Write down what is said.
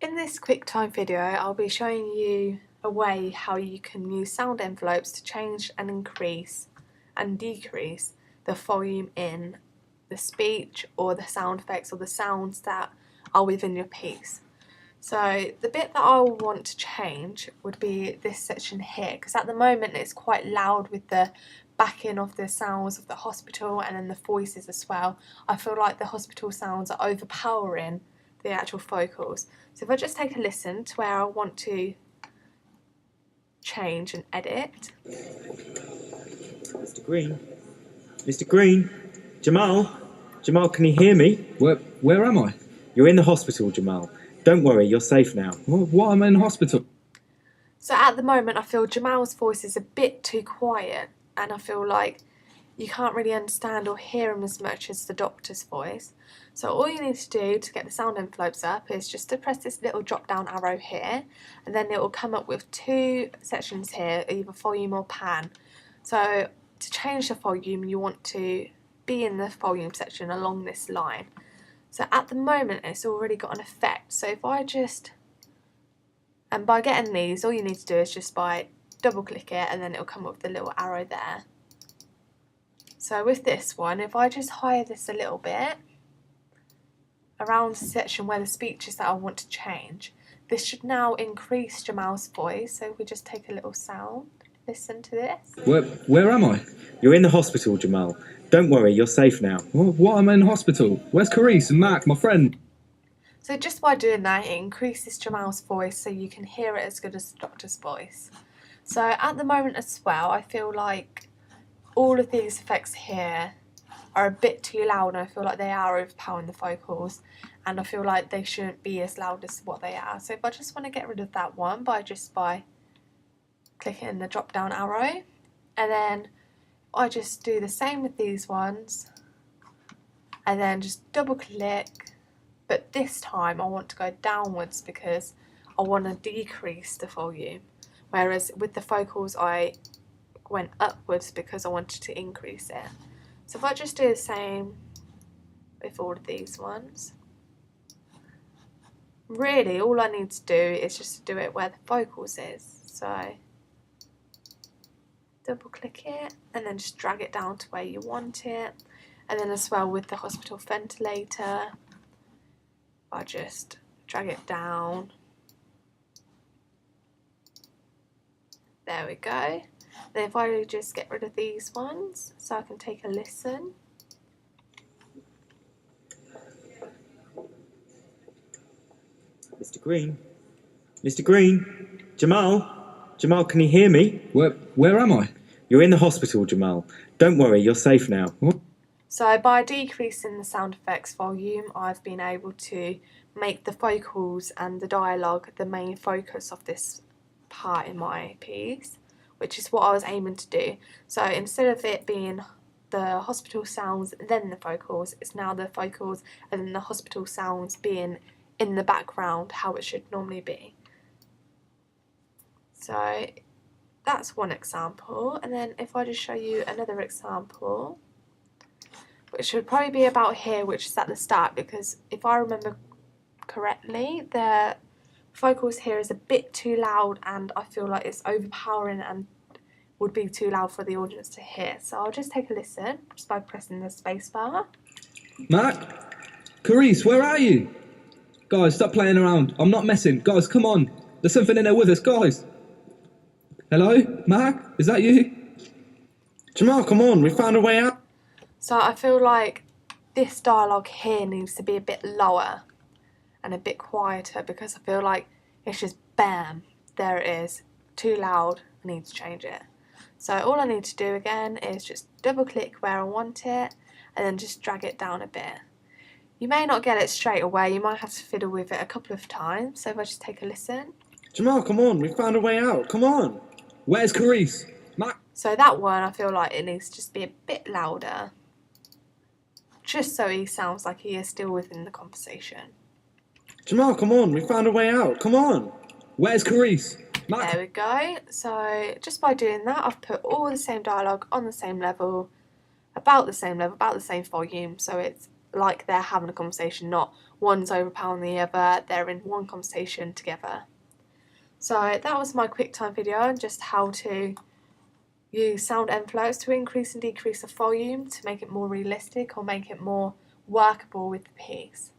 In this QuickTime video, I'll be showing you a way how you can use sound envelopes to change and increase and decrease the volume in the speech or the sound effects or the sounds that are within your piece. So the bit that I want to change would be this section here, because at the moment it's quite loud with the backing of the sounds of the hospital and then the voices as well. I feel like the hospital sounds are overpowering the actual vocals. So if I just take a listen to where I want to change and edit. Mr. Green? Mr. Green? Jamal? Jamal, can you hear me? Where am I? You're in the hospital, Jamal. Don't worry, you're safe now. What am I in hospital? So at the moment I feel Jamal's voice is a bit too quiet, and I feel like you can't really understand or hear him as much as the doctor's voice. So all you need to do to get the sound envelopes up is just to press this little drop down arrow here, and then it will come up with two sections here, either volume or pan. So to change the volume, you want to be in the volume section along this line. So at the moment it's already got an effect. So if I just, and by getting these, all you need to do is just by double click it and then it'll come up with the little arrow there. So with this one, if I just higher this a little bit around the section where the speech is that I want to change, this should now increase Jamal's voice. So if we just take a little sound, listen to this. Where am I? You're in the hospital, Jamal. Don't worry, you're safe now. What am I in hospital? Where's Carice and Mac, my friend? So just by doing that, it increases Jamal's voice so you can hear it as good as the doctor's voice. So at the moment as well, I feel like all of these effects here are a bit too loud, and I feel like they are overpowering the vocals, and I feel like they shouldn't be as loud as what they are. So if I just want to get rid of that one by clicking the drop down arrow, and then I just do the same with these ones and then just double click, but this time I want to go downwards because I want to decrease the volume, whereas with the vocals I went upwards because I wanted to increase it. So if I just do the same with all of these ones, really all I need to do is just do it where the vocals is. So double click it and then just drag it down to where you want it. And then as well with the hospital ventilator, I just drag it down. There we go. Then if I just get rid of these ones so I can take a listen. Mr. Green? Mr. Green? Jamal? Jamal, can you hear me? Where am I? You're in the hospital, Jamal. Don't worry, you're safe now. So by decreasing the sound effects volume, I've been able to make the vocals and the dialogue the main focus of this part in my piece, which is what I was aiming to do. So instead of it being the hospital sounds then the vocals, it's now the vocals and then the hospital sounds being in the background, how it should normally be. So that's one example, and then if I just show you another example, which would probably be about here, which is at the start, because if I remember correctly, the vocals here is a bit too loud and I feel like it's overpowering and would be too loud for the audience to hear. So I'll just take a listen just by pressing the space bar. Mac? Carice, where are you? Guys, stop playing around. I'm not messing. Guys, come on. There's something in there with us, guys. Hello? Mac? Is that you? Jamal, come on, we found a way out. So I feel like this dialogue here needs to be a bit lower and a bit quieter, because I feel like it's just bam, there it is, too loud, I need to change it. So all I need to do again is just double click where I want it and then just drag it down a bit. You may not get it straight away, you might have to fiddle with it a couple of times. So if I just take a listen. Jamal, come on, we found a way out, come on. Where's Carice? Mac? So that one, I feel like it needs to just be a bit louder, just so he sounds like he is still within the conversation. Jamal, come on, we found a way out, come on. Where's Carice? Mac? There we go. So just by doing that, I've put all the same dialogue on the same level, about the same volume, so it's like they're having a conversation, not one's overpowering the other, they're in one conversation together. So that was my QuickTime video on just how to use sound envelopes to increase and decrease the volume to make it more realistic or make it more workable with the piece.